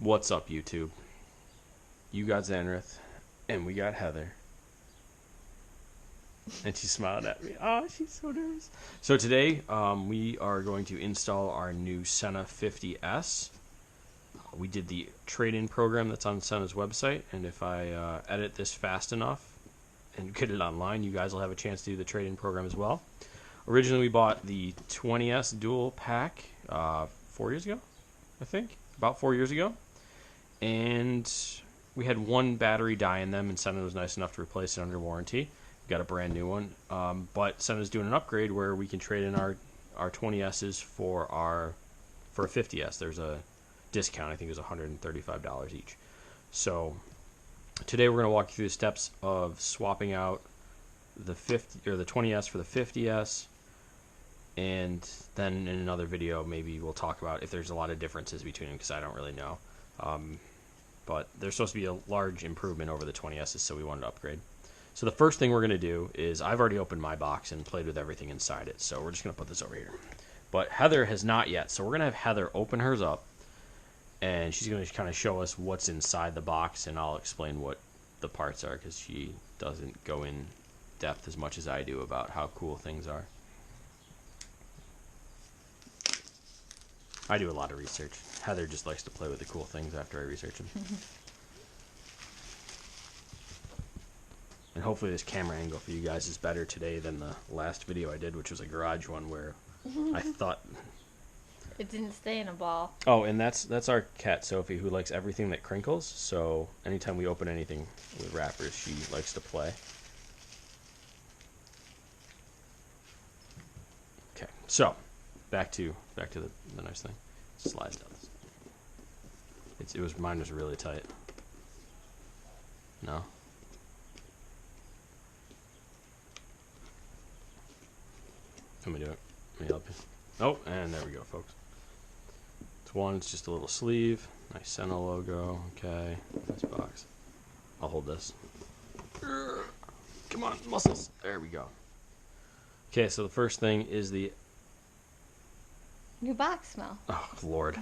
What's up, YouTube? You got Zanrith, and we got Heather. And she smiled at me. Oh, she's so nervous. So today, we are going to install our new Sena 50S. We did the trade-in program that's on Sena's website, and if I edit this fast enough and get it online, you guys will have a chance to do the trade-in program as well. Originally, we bought the 20S dual pack 4 years ago, I think. About 4 years ago. And we had one battery die in them, and Sena was nice enough to replace it under warranty. We got a brand new one. But Sena's doing an upgrade where we can trade in our 20Ss for a 50S. There's a discount. I think it was $135 each. So today we're going to walk you through the steps of swapping out the 20S for the 50S. And then in another video, maybe we'll talk about if there's a lot of differences between them, because I don't really know. But there's supposed to be a large improvement over the 20Ss, so we wanted to upgrade. So the first thing we're going to do is, I've already opened my box and played with everything inside it, so we're just going to put this over here. But Heather has not yet, so we're going to have Heather open hers up, and she's going to kind of show us what's inside the box, and I'll explain what the parts are, because she doesn't go in depth as much as I do about how cool things are. I do a lot of research. Heather just likes to play with the cool things after I research them. And hopefully this camera angle for you guys is better today than the last video I did, which was a garage one where I thought... It didn't stay in a ball. Oh, and that's our cat, Sophie, who likes everything that crinkles. So anytime we open anything with wrappers, she likes to play. Okay, so... Back to the nice thing. It slides down. Mine was really tight. No. Let me do it. Let me help you. Oh, and there we go, folks. It's just a little sleeve. Nice Sena logo. Okay. Nice box. I'll hold this. Come on, muscles. There we go. Okay, so the first thing is the... New box smell. Oh, Lord.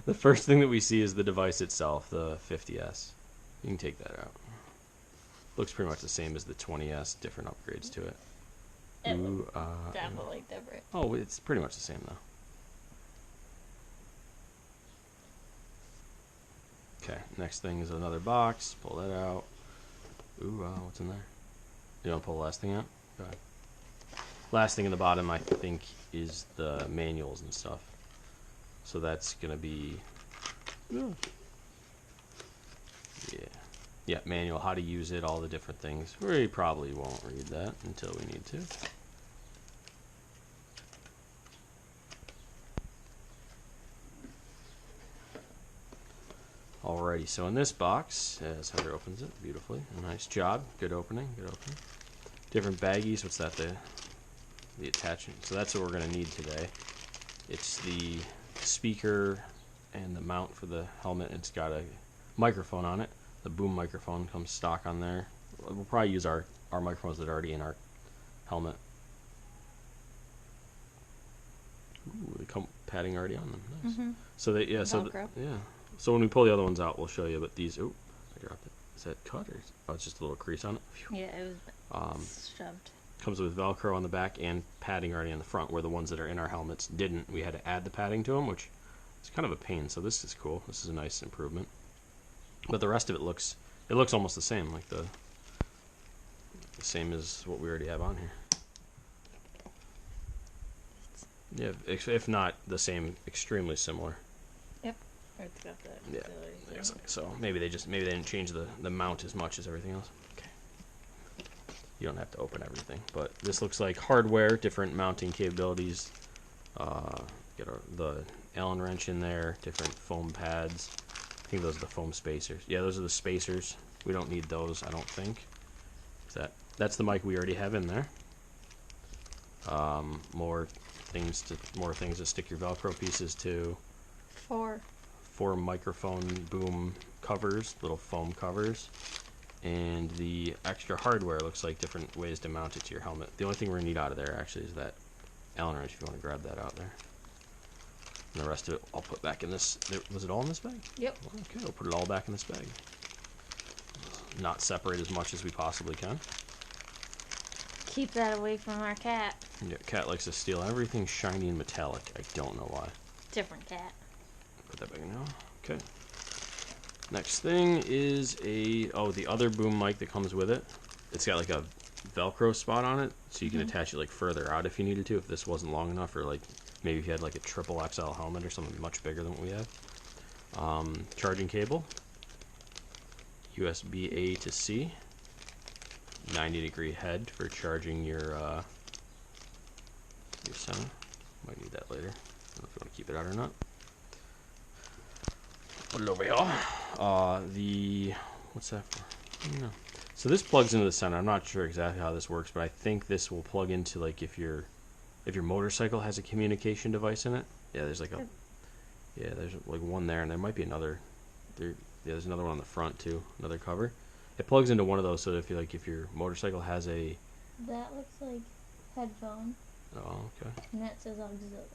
The first thing that we see is the device itself, the 50S. You can take that out. Looks pretty much the same as the 20S, different upgrades to it. Definitely different. Oh, it's pretty much the same, though. Okay, next thing is another box. Pull that out. What's in there? You want to pull the last thing out? Go ahead. Last thing in the bottom, I think, is the manuals and stuff. So that's going to be... Yeah, manual, how to use it, all the different things. We probably won't read that until we need to. Alrighty, so in this box, as Heather opens it beautifully, a nice job, good opening, good opening. Different baggies, what's that, the attachment. So that's what we're going to need today. It's the speaker and the mount for the helmet. It's got a microphone on it. The boom microphone comes stock on there. We'll probably use our microphones that are already in our helmet. Ooh, they come padding already on them. Nice. So they So when we pull the other ones out, we'll show you. But these, I dropped it. Is that cut or? Oh, it's just a little crease on it. Phew. Yeah, it was shoved. Comes with Velcro on the back and padding already on the front, where the ones that are in our helmets didn't. We had to add the padding to them, which is kind of a pain. So this is cool. This is a nice improvement. But the rest of it looks almost the same, like the same as what we already have on here. Yeah, if not the same, extremely similar. Yep. It's got the yeah. So maybe they didn't change the mount as much as everything else. You don't have to open everything, but this looks like hardware, different mounting capabilities. Get the Allen wrench in there, different foam pads. I think those are the foam spacers. Yeah, those are the spacers. We don't need those, I don't think. That's the mic we already have in there. More things to stick your Velcro pieces to. Four microphone boom covers, little foam covers. And the extra hardware looks like different ways to mount it to your helmet. The only thing we're going to need out of there actually is that Allen wrench, if you want to grab that out there. And the rest of it I'll put back in this. Was it all in this bag? Yep. Okay, I'll put it all back in this bag. Not separate as much as we possibly can. Keep that away from our cat. Yeah, cat likes to steal everything shiny and metallic. I don't know why. Different cat. Put that back in now. Okay. Next thing is the other boom mic that comes with it. It's got like a Velcro spot on it, so you can attach it like further out if you needed to, if this wasn't long enough, or like maybe if you had like a triple XL helmet or something much bigger than what we have. Charging cable, USB A to C, 90-degree head for charging your Sena. Might need that later. I don't know if you want to keep it out or not. Put it over here. What's that for? No. So this plugs into the Sena. I'm not sure exactly how this works, but I think this will plug into like if your motorcycle has a communication device in it. Yeah, there's like there's like one there, and there might be another. There's another one on the front too, another cover. It plugs into one of those, so if your motorcycle has a. That looks like headphone. Oh, okay. And that says auxiliary.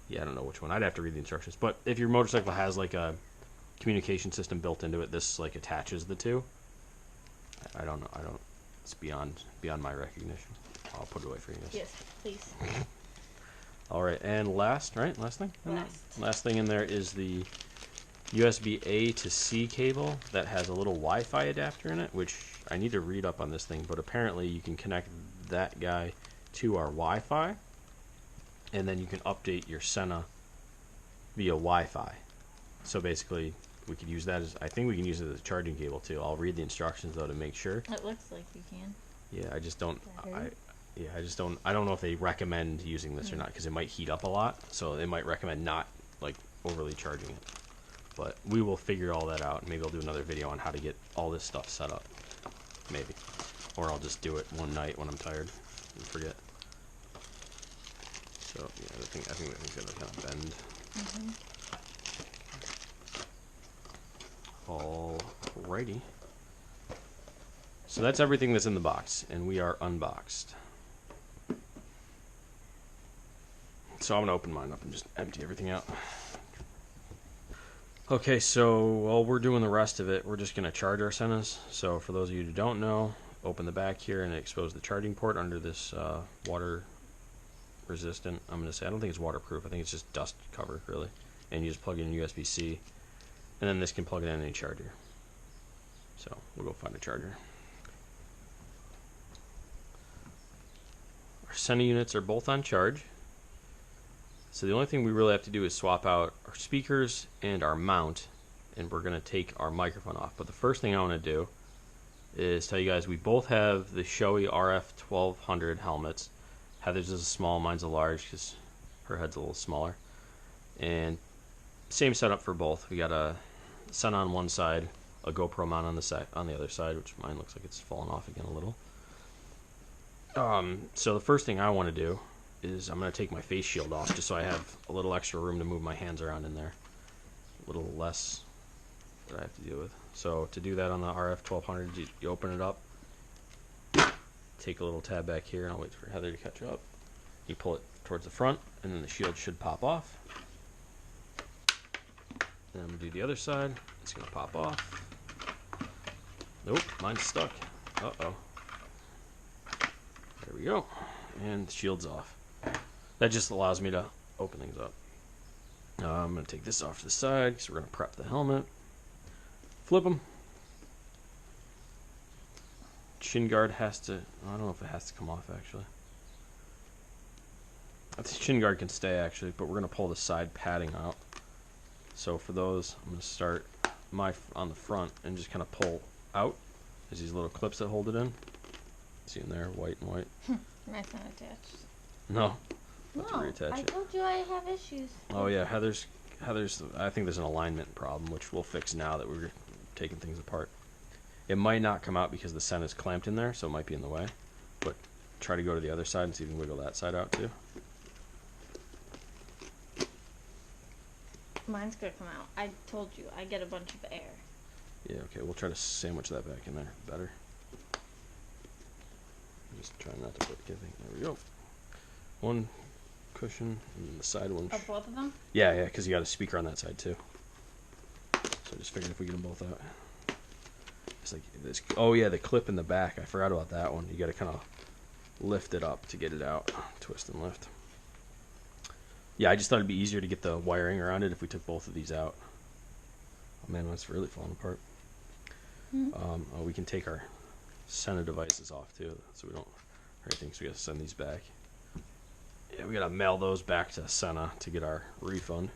Yeah, I don't know which one. I'd have to read the instructions. But if your motorcycle has like a communication system built into it, this like attaches the two. I don't know. It's beyond my recognition. I'll put it away for you guys. Yes, please. All right, and last thing. Last thing in there is the USB A to C cable that has a little Wi-Fi adapter in it, which I need to read up on this thing, but apparently you can connect that guy to our Wi-Fi, and then you can update your Sena via Wi-Fi. So basically, we could use that as, I think we can use it as a charging cable too. I'll read the instructions though to make sure. It looks like you can. Yeah, I just don't. I don't know if they recommend using this or not, because it might heat up a lot. So they might recommend not like overly charging it. But we will figure all that out. Maybe I'll do another video on how to get all this stuff set up. Maybe, or I'll just do it one night when I'm tired and forget. So yeah, I think that thing's gonna kind of bend. Alrighty. So that's everything that's in the box, and we are unboxed. So I'm gonna open mine up and just empty everything out. Okay, so while we're doing the rest of it, we're just gonna charge our Senas. So for those of you who don't know, open the back here and expose the charging port under this water resistant. I'm gonna say I don't think it's waterproof. I think it's just dust cover really, and you just plug in USB-C, and then this can plug it in any charger. So we'll go find a charger. Our Sena units are both on charge. So the only thing we really have to do is swap out our speakers and our mount, and we're going to take our microphone off. But the first thing I want to do is tell you guys we both have the Shoei RF 1200 helmets. Heather's is a small, mine's a large because her head's a little smaller. And same setup for both. We got a Sena on one side, a GoPro mount on the other side, which mine looks like it's fallen off again a little. So the first thing I want to do is I'm going to take my face shield off just so I have a little extra room to move my hands around in there. A little less that I have to deal with. So to do that on the RF 1200, you open it up, take a little tab back here, and I'll wait for Heather to catch up. You pull it towards the front, and then the shield should pop off. Then I'm going to do the other side. It's going to pop off. Nope, mine's stuck. Uh-oh. There we go. And the shield's off. That just allows me to open things up. I'm going to take this off to the side because we're going to prep the helmet. Flip them. Shin guard has to, I don't know if it has to come off actually. The shin guard can stay actually, but we're going to pull the side padding out. So for those, I'm going to start on the front and just kind of pull out. There's these little clips that hold it in. See in there, white and white. Mine's not attached. No. No, I told you I have issues. Oh yeah, Heather's. I think there's an alignment problem, which we'll fix now that we're taking things apart. It might not come out because the Sena's clamped in there, so it might be in the way. But try to go to the other side and see if you can wiggle that side out too. Mine's gonna come out. I told you, I get a bunch of air. Yeah, okay, we'll try to sandwich that back in there better. Just try not to put anything. There we go. One cushion, and the side one. Oh, both of them? Yeah, because you got a speaker on that side too. So I just figured if we get them both out. It's like this. Oh yeah, the clip in the back. I forgot about that one. You got to kind of lift it up to get it out. Twist and lift. Yeah, I just thought it'd be easier to get the wiring around it if we took both of these out. Oh man, it's really falling apart. We can take our Sena devices off too, so we don't hurt anything. So we got to send these back. Yeah, we got to mail those back to Sena to get our refund.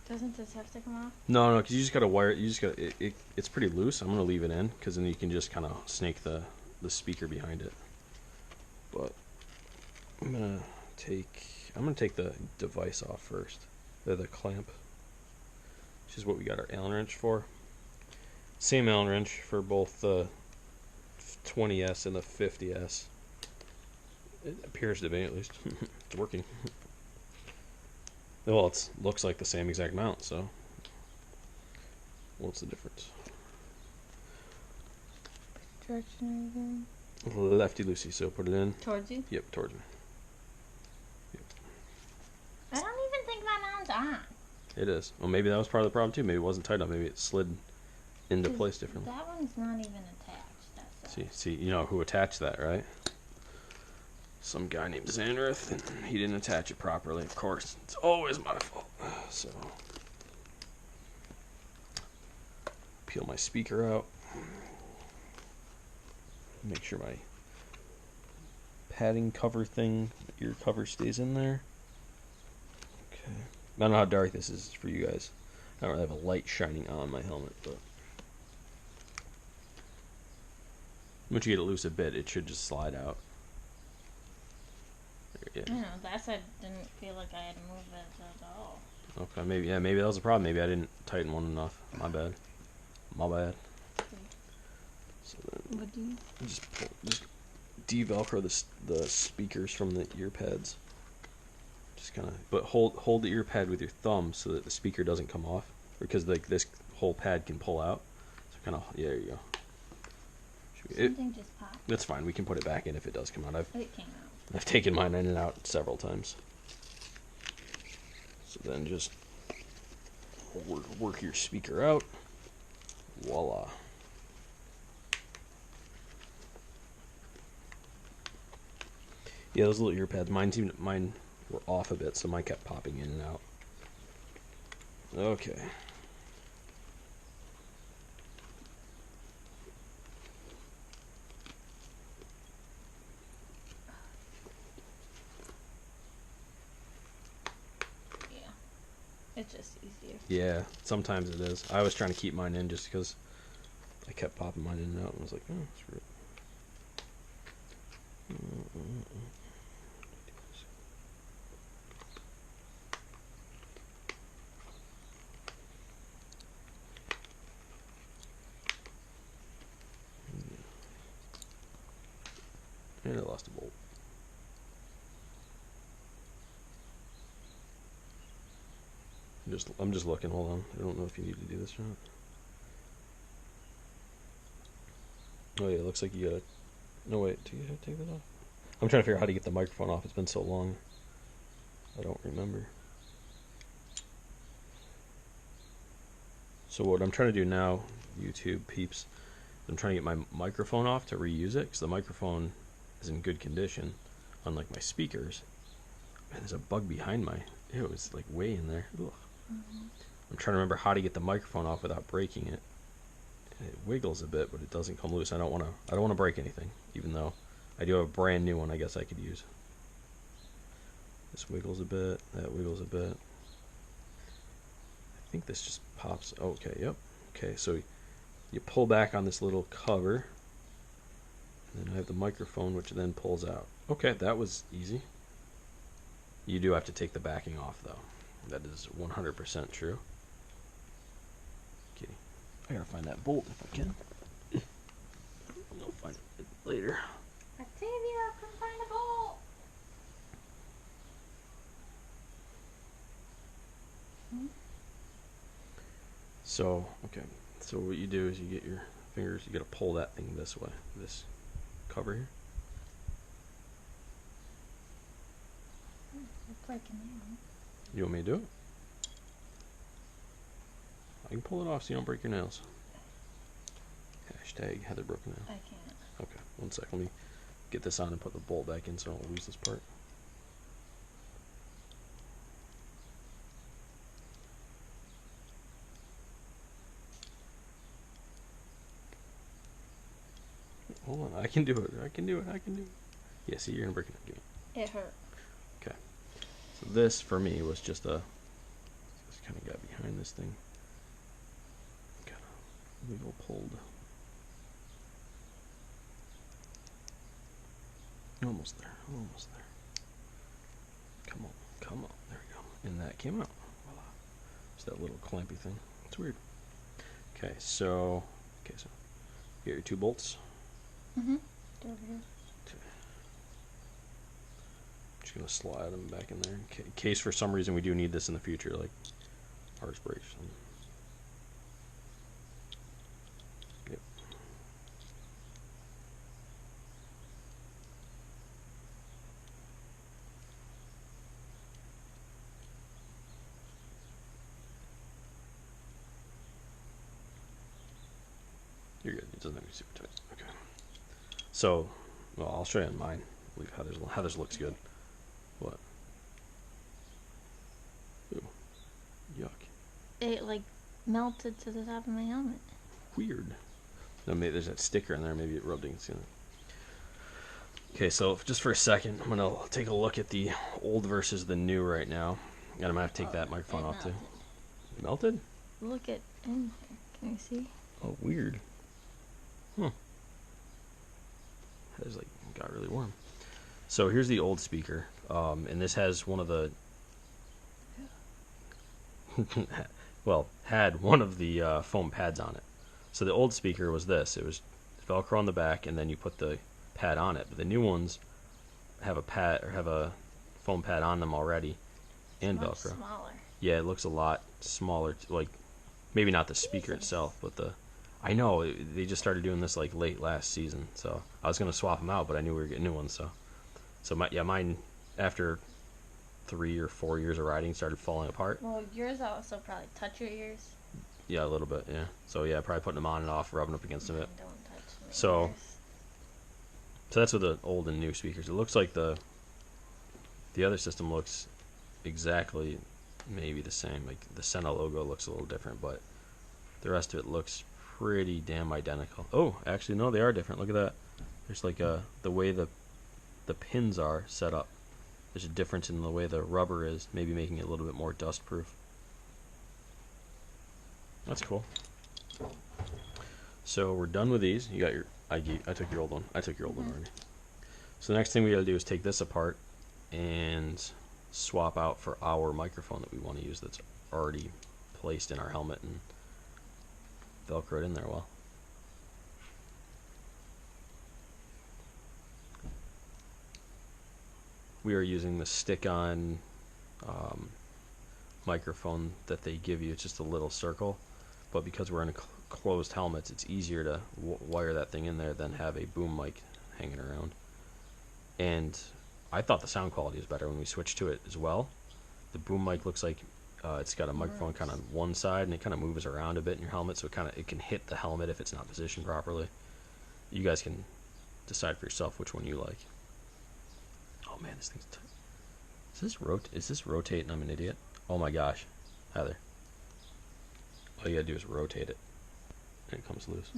Doesn't this have to come off? No, because you just got to wire it. You just got it's pretty loose. I'm gonna leave it in because then you can just kind of snake the speaker behind it. But I'm gonna take the device off first. The clamp, which is what we got our Allen wrench for. Same Allen wrench for both the 20S and the 50S. It appears to be, at least. It's working. Well, it looks like the same exact mount, so what's the difference? Direction Lefty loosey, so put it in. towards you? Yep, towards me. Yep. I don't even think my mount's on. It is. Well, maybe that was part of the problem too. Maybe it wasn't tight enough. Maybe it slid into place differently. That one's not even attached. That's See, you know who attached that, right? Some guy named Zanrith, and he didn't attach it properly. Of course, it's always my fault. So, peel my speaker out. Make sure my padding cover thing, ear cover, stays in there. Okay. I don't know how dark this is for you guys. I don't really have a light shining on my helmet, but once you get it loose a bit, it should just slide out. There it is. I don't know. That side didn't feel like I had to move it at all. Okay, maybe that was the problem. Maybe I didn't tighten one enough. My bad. So then What do you? just de-velcro the speakers from the ear pads. Just kind of, but hold the ear pad with your thumb so that the speaker doesn't come off, because like this whole pad can pull out. So kind of, yeah, there you go. Something just popped. That's fine. We can put it back in if it does come out. It came out. I've taken mine in and out several times. So then just work your speaker out. Voila. Yeah, those little ear pads. Mine were off a bit, so mine kept popping in and out. Okay. Yeah. It's just easier. Yeah, sometimes it is. I was trying to keep mine in just because I kept popping mine in and out, and I was like, oh, screw it. And I lost a bolt. I'm just looking. Hold on. I don't know if you need to do this or not. Oh yeah, it looks like you gotta. No wait, do you have to take that off? I'm trying to figure out how to get the microphone off. It's been so long. I don't remember. So what I'm trying to do now, YouTube peeps, I'm trying to get my microphone off to reuse it, because the microphone is in good condition, unlike my speakers. Man, there's a bug behind my. Ew, it's like way in there. Ugh. I'm trying to remember how to get the microphone off without breaking it. It wiggles a bit, but it doesn't come loose. I don't want to break anything, even though I do have a brand new one I guess I could use. This wiggles a bit, that wiggles a bit. I think this just pops. Okay, yep. Okay, so you pull back on this little cover, and then I have the microphone, which then pulls out. Okay, that was easy. You do have to take the backing off, though. That is 100% true. Okay, I gotta find that bolt if I can. I'll find it later. Octavia, come find a bolt. So, okay. So what you do is you get your fingers, you gotta pull that thing this way. This cover here. breaking nails. You want me to do it? I can pull it off so you don't break your nails. Hashtag Heather broke a nail. I can't. Okay, one sec. Let me get this on and put the bolt back in so I don't lose this part. Hold on, I can do it. I can do it. I can do it. Yeah, see, you're gonna break it. Give me. It hurt. Okay. So this for me was just a. Just kind of got behind this thing. Kind of wiggle pulled. Almost there. Almost there. Come on. Come on. There we go. And that came out. Voila. It's that little clampy thing. It's weird. Okay, so. Okay, so. You got your 2 bolts. Mm-hmm. Over here. Okay. Just gonna slide them back in there in case for some reason we do need this in the future, like ours breaks. Yep. You're good. It doesn't have to be super tight. Okay. So, well, I'll show you on mine. I believe Heather's looks good. What? Ooh. Yuck. It like melted to the top of my helmet. Weird. No, maybe there's that sticker in there. Maybe it rubbed against it. Okay, so just for a second, I'm gonna take a look at the old versus the new right now, and I'm gonna have to take that microphone off too. Melted? Look at in there. Can you see? Oh, weird. Huh. It's like got really warm. So here's the old speaker, and this has one of the well, had one of the foam pads on it. So the old speaker was this. It was Velcro on the back, and then you put the pad on it. But the new ones have a pad or have a foam pad on them already, and Much Velcro. smaller. Yeah, it looks a lot smaller. Like maybe not the speaker itself, but the. I know they just started doing this like late last season, so I was gonna swap them out, but I knew we were getting new ones. So mine after 3 or 4 years of riding started falling apart. Well, yours also probably touch your ears. Yeah, a little bit. Yeah. So yeah, probably putting them on and off, rubbing up against them. Don't touch my So- ears. So that's with the old and new speakers. It looks like the other system looks exactly maybe the same. Like the Sena logo looks a little different, but the rest of it looks pretty damn identical. Oh, actually no, they are different. Look at that. There's like the way the pins are set up. There's a difference in the way the rubber is, maybe making it a little bit more dust proof. That's cool. So we're done with these. You got your I took your old one. I took your old one already. So the next thing we got to do is take this apart and swap out for our microphone that we want to use that's already placed in our helmet and Velcroed in there well. We are using the stick-on microphone that they give you. It's just a little circle, but because we're in a closed helmets, it's easier to wire that thing in there than have a boom mic hanging around. And I thought the sound quality was better when we switched to it as well. The boom mic looks like it's got a microphone kind of on one side, and it kind of moves around a bit in your helmet, so it can hit the helmet if it's not positioned properly. You guys can decide for yourself which one you like. Oh man, this thing's tight. Is this rotate and I'm an idiot? Oh my gosh, Heather. All you gotta do is rotate it, and it comes loose.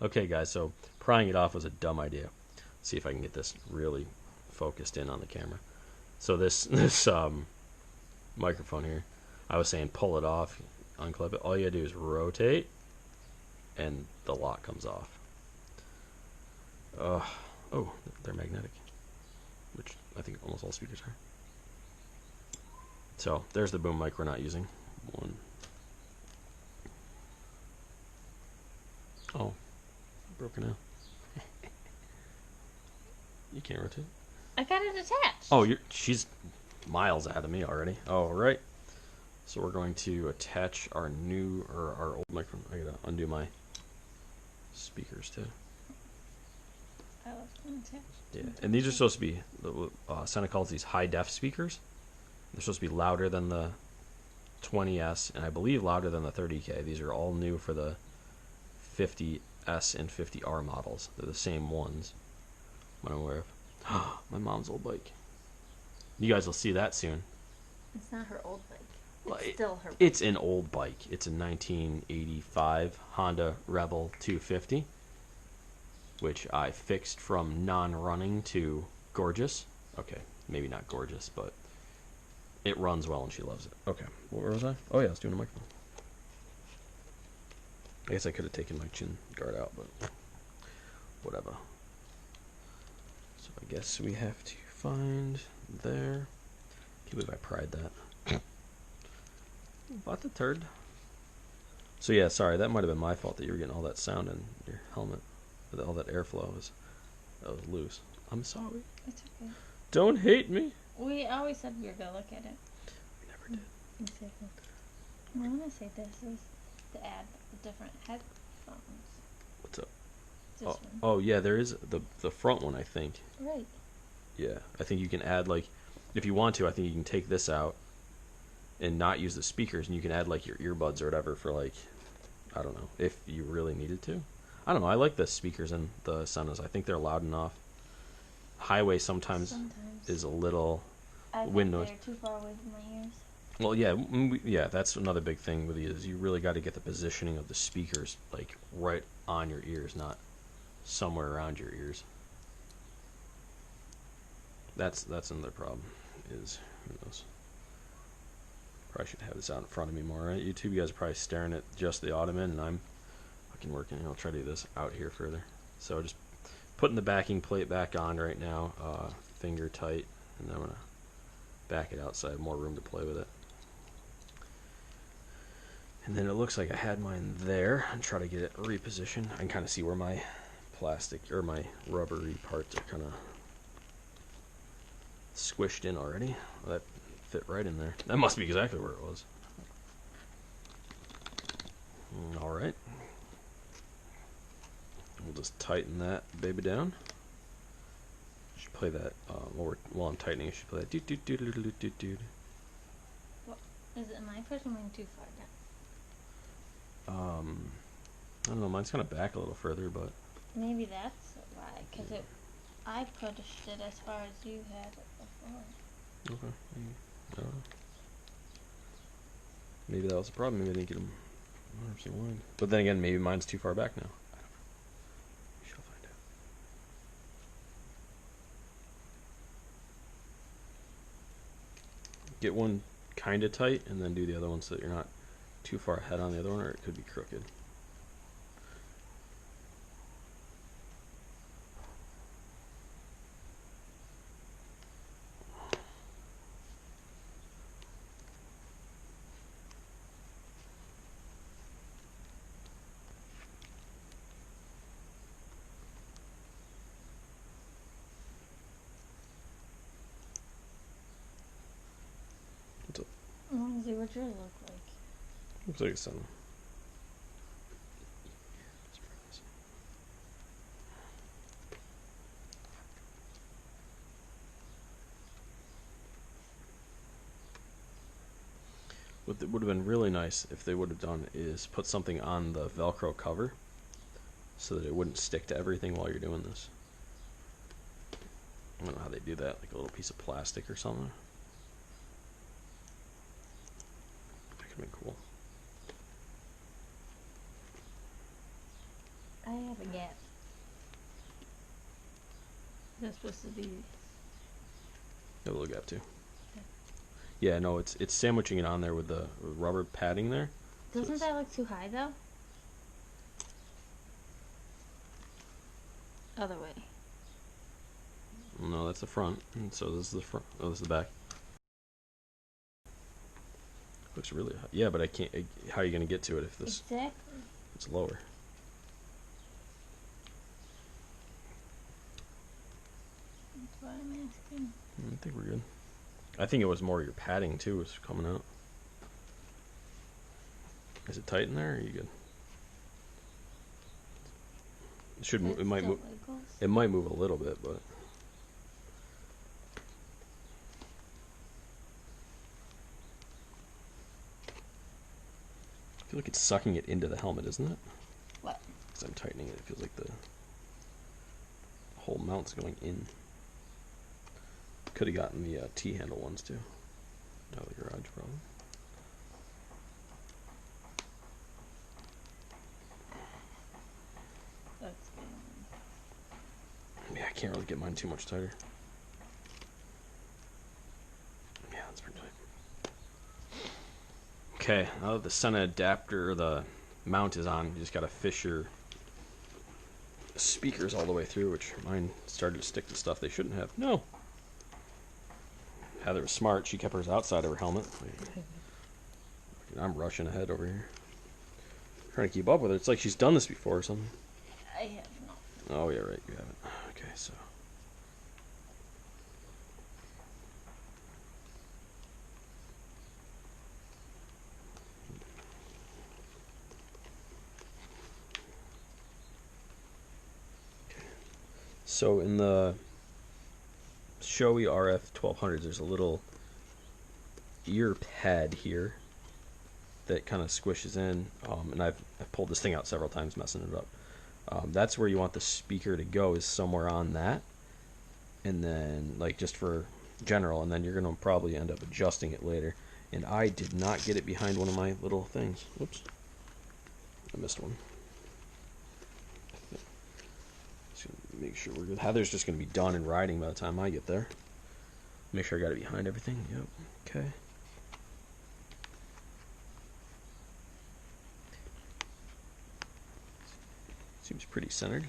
Okay, guys. So prying it off was a dumb idea. Let's see if I can get this really focused in on the camera. So this microphone here, I was saying pull it off, unclip it. All you gotta do is rotate, and the lock comes off. Oh, they're magnetic, which I think almost all speakers are. So there's the boom mic we're not using. One. Oh, broken out. You can't rotate. I got it attached. Oh, she's miles ahead of me already. All right. So we're going to attach our old microphone. I gotta undo my speakers too. I love context. Yeah, and these are supposed to be, Sena calls these high def speakers. They're supposed to be louder than the 20S, and I believe louder than the 30K. These are all new for the 50S and 50R models. They're the same ones, I'm aware of. My mom's old bike. You guys will see that soon. It's not her old bike. Well, It's still her bike. It's an old bike. It's a 1985 Honda Rebel 250, which I fixed from non-running to gorgeous. Okay, maybe not gorgeous, but it runs well and she loves it. Okay, where was I? Oh yeah, I was doing a microphone. I guess I could have taken my chin guard out, but whatever. So I guess we have to find there. Can't believe I pried that. What the turd? So yeah, sorry, that might have been my fault that you were getting all that sound in your helmet. All that airflow was loose. I'm sorry. It's okay. Don't hate me. We always said we were going to look at it. We never did. Exactly. I want to say this is to add the different headphones. What's up? This one. Oh yeah, there is the front one, I think. Right. Yeah, I think you can add, like, if you want to, I think you can take this out and not use the speakers, and you can add like your earbuds or whatever for, like, I don't know, if you really needed to. I don't know. I like the speakers in the Senas. I think they're loud enough. Highway sometimes is a little wind noise. They're too far away from my ears. Well, yeah, yeah. That's another big thing with these. Is you really got to get the positioning of the speakers like right on your ears, not somewhere around your ears. That's another problem. Is who knows? Probably should have this out in front of me more, right? YouTube, you guys are probably staring at just the ottoman, and I'm fucking working. I'll try to do this out here further. So just putting the backing plate back on right now, finger tight, and then I'm gonna back it out so I have more room to play with it. And then it looks like I had mine there, and try to get it repositioned. I can kind of see where my plastic or my rubbery parts are kind of squished in already. Well, that fit right in there. That must be exactly where it was. All right. We'll just tighten that baby down. Should play that while I'm tightening. I should play that. Doot doot doot doot doot doot doot. What, is it my pushing wing too far down? I don't know. Mine's kind of back a little further, but Maybe that's why, because I pushed it as far as you had it before. okay. I don't know. Maybe that was the problem. Maybe I didn't get them 100% aligned. But then again, maybe mine's too far back now. I don't know. We shall find out. Get one kind of tight, and then do the other one so that you're not too far ahead on the other one, or it could be crooked. I want to see what yours look like. Looks like it's something. What would have been really nice if they would have done is put something on the Velcro cover so that it wouldn't stick to everything while you're doing this. I don't know how they do that, like a little piece of plastic or something. That could have been cool. I have a gap. That's supposed to be. A little gap too. Yeah, no, it's sandwiching it on there with the rubber padding there. Doesn't that look too high though? Other way. No, that's the front, and so this is the front. Oh, this is the back. Looks really high. Yeah, but I can't. How are you gonna get to it if this? Exactly. It's lower. That's what I'm asking. I think we're good. I think it was more your padding too was coming out. Is it tight in there? Or are you good? It should. It might move. It might move a little bit, but I feel like it's sucking it into the helmet, isn't it? What? Because I'm tightening it. It feels like the whole mount's going in. Could have gotten the T-handle ones too. Out of the garage, probably. That's good. Yeah, I can't really get mine too much tighter. Yeah, that's pretty tight. Okay, now that the Sena adapter, or the mount is on, you just gotta fish your speakers all the way through, which mine started to stick to stuff they shouldn't have. No! Heather was smart. She kept hers outside of her helmet. I'm rushing ahead over here. Trying to keep up with her. It's like she's done this before or something. I have not. Oh, yeah, right. You haven't. Okay, so. So in the Shoei RF 1200s, there's a little ear pad here that kind of squishes in, and I've pulled this thing out several times, messing it up. That's where you want the speaker to go, is somewhere on that, and then like just for general, and then you're gonna probably end up adjusting it later. And I did not get it behind one of my little things. Whoops, I missed one. Just gonna make sure we're good. Heather's just gonna be done and riding by the time I get there. Make sure I got it behind everything. Yep. Okay. Seems pretty centered.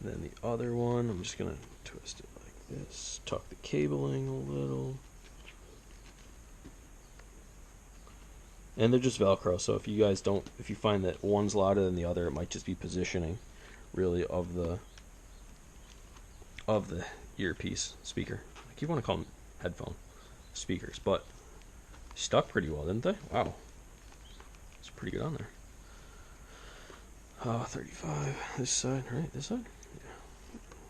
And then the other one, I'm just gonna twist it like this. Tuck the cabling a little. And they're just Velcro, so if you guys don't, if you find that one's louder than the other, it might just be positioning, really, of the earpiece speaker. I keep wanting to call them headphone speakers, but stuck pretty well, didn't they? Wow, it's pretty good on there. 35. This side, right? This side? Yeah.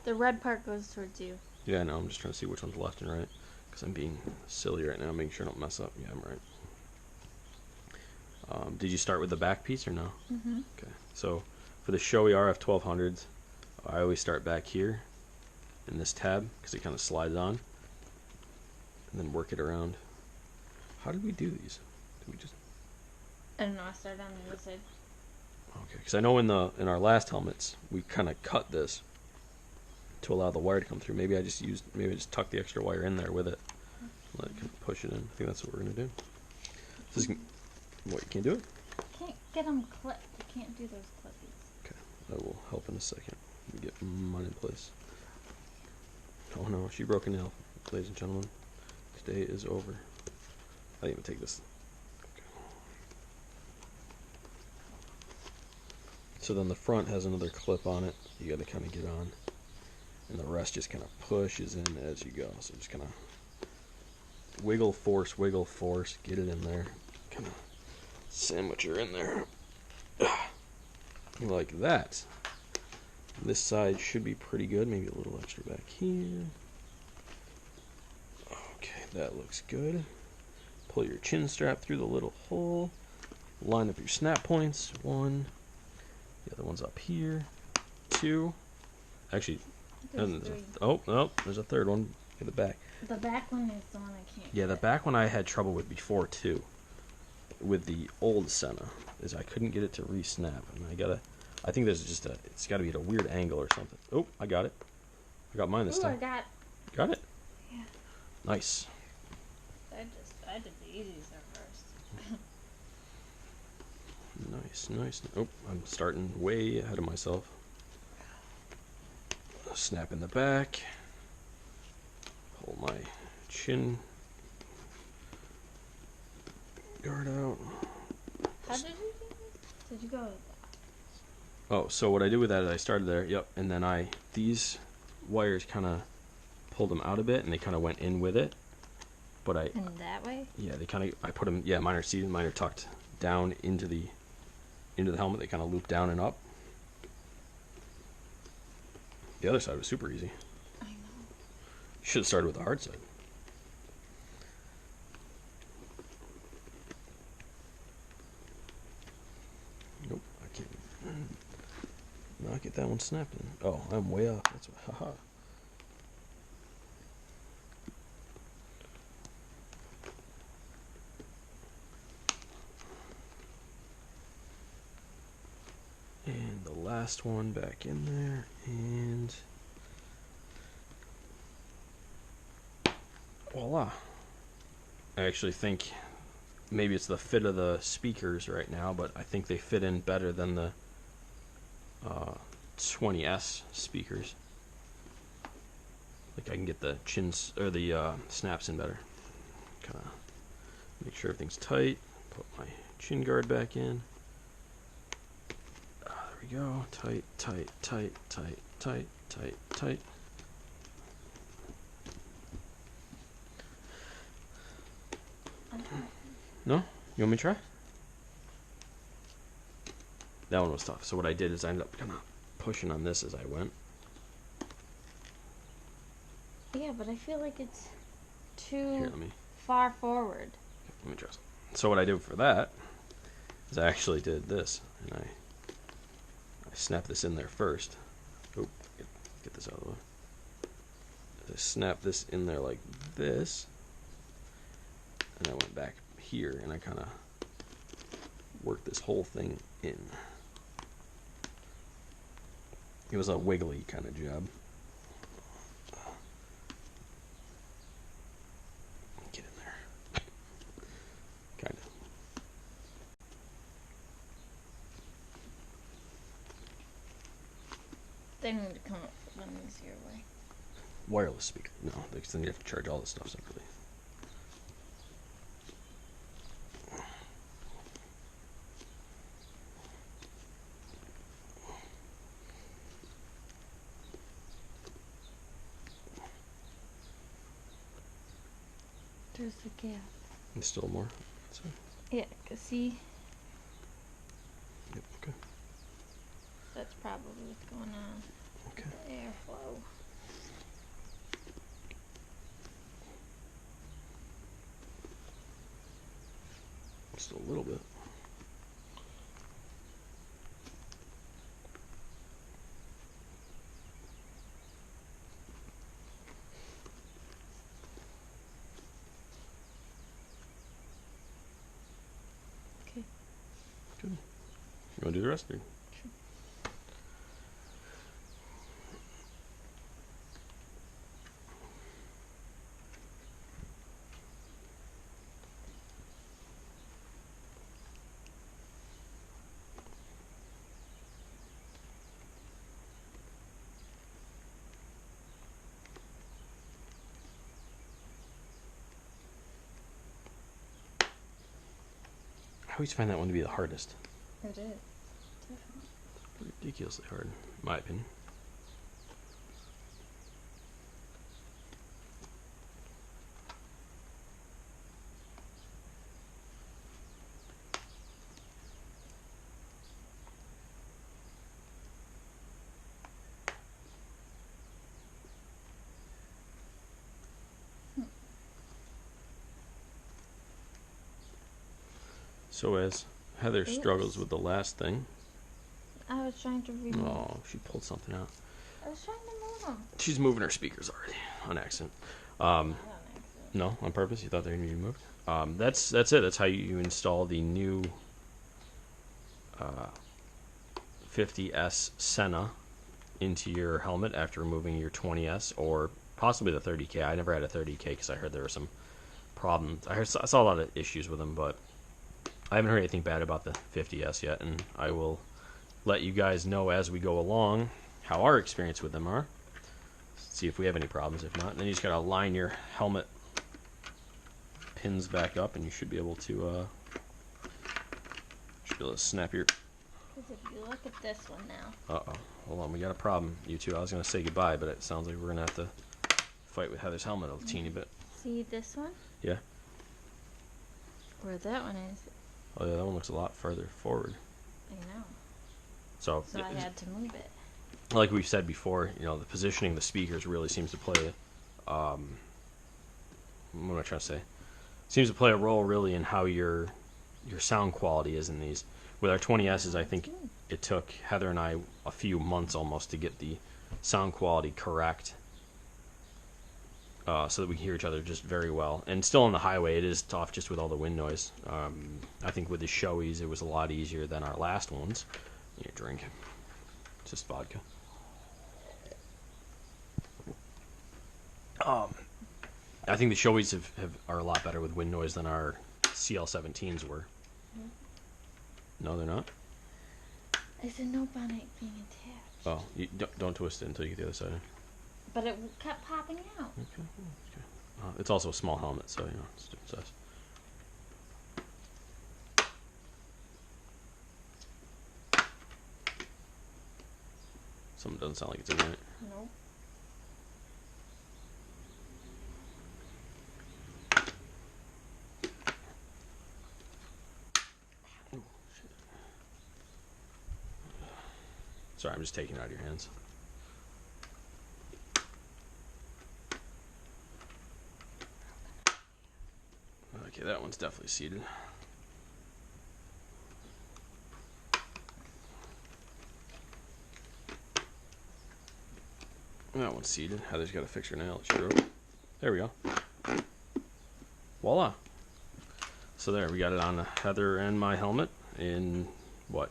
The red part goes towards you. Yeah, no, I'm just trying to see which one's left and right, because I'm being silly right now, making sure I don't mess up. Yeah, I'm right. Did you start with the back piece or no? Mm-hmm. Okay, so for the Shoei RF 1200s, I always start back here in this tab, because it kind of slides on, and then work it around. How did we do these? Did we just... I don't know, I started on the other side. Okay, because I know in our last helmets, we kind of cut this to allow the wire to come through. Maybe I just tucked the extra wire in there with it. Let it kind of push it in. I think that's what we're going to do. This is, what, you can't do it? Can't get them clipped. You can't do those clippies. Okay, that will help in a second. Let me get mine in place. Oh no, she broke a nail, ladies and gentlemen. Today is over. I didn't even take this. Okay. So then the front has another clip on it. You got to kind of get on. And the rest just kind of pushes in as you go. So just kind of wiggle, force, get it in there. Kind of sandwich her in there. Like that. This side should be pretty good. Maybe a little extra back here. Okay, that looks good. Pull your chin strap through the little hole. Line up your snap points. 1. The other one's up here. 2. Actually, there's a third one in the back. The back one is the one I can't Yeah, the back one I had trouble with before too. With the old Sena, is I couldn't get it to re-snap, and I think there's just it's got to be at a weird angle or something. Oh, I got it. I got mine this time. Got it? Yeah. Nice. I did the easiest first. Nice. Oh, I'm starting way ahead of myself. Snap in the back. Pull my chin guard out. How did you do this? Did you go with that? Oh, so what I did with that is I started there, yep, and then these wires kind of pulled them out a bit, and they kind of went in with it. But in that way? Yeah, I put them, yeah, mine are tucked down into the helmet. They kind of loop down and up. The other side was super easy. I know. You should have started with the hard side. Nope, I can't. Not get that one snapped in. Oh, I'm way off. That's what. Haha. And the last one back in there, and voila. I actually think maybe it's the fit of the speakers right now, but I think they fit in better than the 20S speakers. Like I can get the chins or the snaps in better. Kind of make sure everything's tight. Put my chin guard back in. There we go. Tight, tight, tight, tight, tight, tight, tight. No? You want me to try? That one was tough. So what I did is I ended up kind of pushing on this as I went. Yeah, but I feel like it's too Here, far forward. let me try some. So what I did for that is I actually did this, and I snapped this in there first. Oh, get this out of the way. I snapped this in there like this, and I went back here, and I kind of worked this whole thing in. It was a wiggly kind of job. Get in there. Kind of. They need to come up with an easier way. Wireless speaker. No, because then you have to charge all this stuff separately. There's a gap. And still more. So, Yeah, cause see, yep, okay. that's probably what's going on. Okay. The airflow. Still a little bit. Okay. Good. You want to do the rest? Or? Sure. I always find that one to be the hardest. It is. Definitely. Ridiculously hard, in my opinion. So as Heather struggles with the last thing. I was trying to remove. Oh, she pulled something out. I was trying to move them. She's moving her speakers already on accident. Not on accident. No, on purpose. You thought they were going to be moved. That's it. That's how you install the new 50S Sena into your helmet after removing your 20S or possibly the 30K. I never had a 30K because I heard there were some problems. I saw a lot of issues with them, but I haven't heard anything bad about the 50S yet, and I will let you guys know as we go along how our experience with them are. See if we have any problems. If not, then you just gotta line your helmet pins back up, and you should be able to snap your. Because if you look at this one now. Hold on, we got a problem, you two. I was gonna say goodbye, but it sounds like we're gonna have to fight with Heather's helmet a teeny bit. See this one? Yeah. Where that one is. Oh yeah, that one looks a lot further forward. I know. So I had to move it. like we've said before, the positioning of the speakers really seems to play. What am I trying to say? Seems to play a role really in how your sound quality is in these. With our 20Ss, I think it took Heather and I a few months almost to get the sound quality correct, so that we can hear each other just very well. And still on the highway, it is tough just with all the wind noise. I think with the Shoeies, it was a lot easier than our last ones. Drink. It's just vodka. I think the Shoeies are a lot better with wind noise than our CL17s were. No, they're not? Is there no bonnet being attached? Oh, you don't twist it until you get the other side. But it kept popping out. Okay. It's also a small helmet, so, it's different size. Something doesn't sound like it's in it. No. Sorry, I'm just taking it out of your hands. Okay, that one's definitely seated. That one's seated. Heather's got to fix her nail. There we go. Voila. So there, we got it on Heather and my helmet in, what,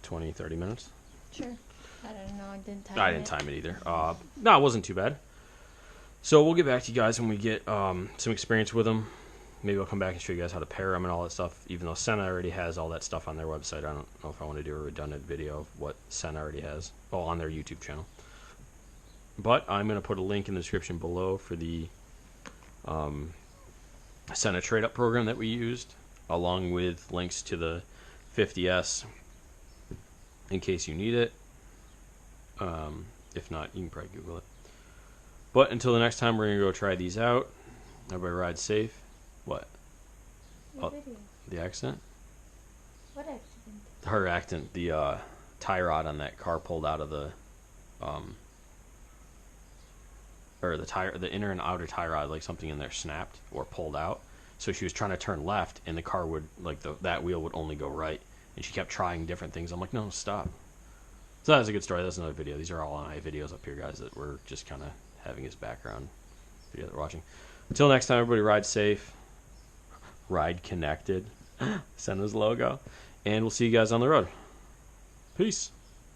20, 30 minutes? Sure. I don't know. I didn't time it either. No, it wasn't too bad. So we'll get back to you guys when we get some experience with them. Maybe I'll come back and show you guys how to pair them and all that stuff. Even though Sena already has all that stuff on their website, I don't know if I want to do a redundant video of what Sena already has. Well, on their YouTube channel. But I'm going to put a link in the description below for the Sena trade-up program that we used, along with links to the 50S in case you need it. If not, you can probably Google it. But until the next time, we're going to go try these out. Everybody ride safe. What? The accident? What accident? Her accident. The tie rod on that car pulled out of the or the inner and outer tie rod, like something in there snapped or pulled out. So she was trying to turn left, and the car would, like, that wheel would only go right. And she kept trying different things. I'm like, no, stop. So that's a good story. That's another video. These are all my videos up here, guys, that we're just kind of having as background video that we're watching. Until next time, everybody ride safe, ride connected, Sena's logo, and we'll see you guys on the road. Peace.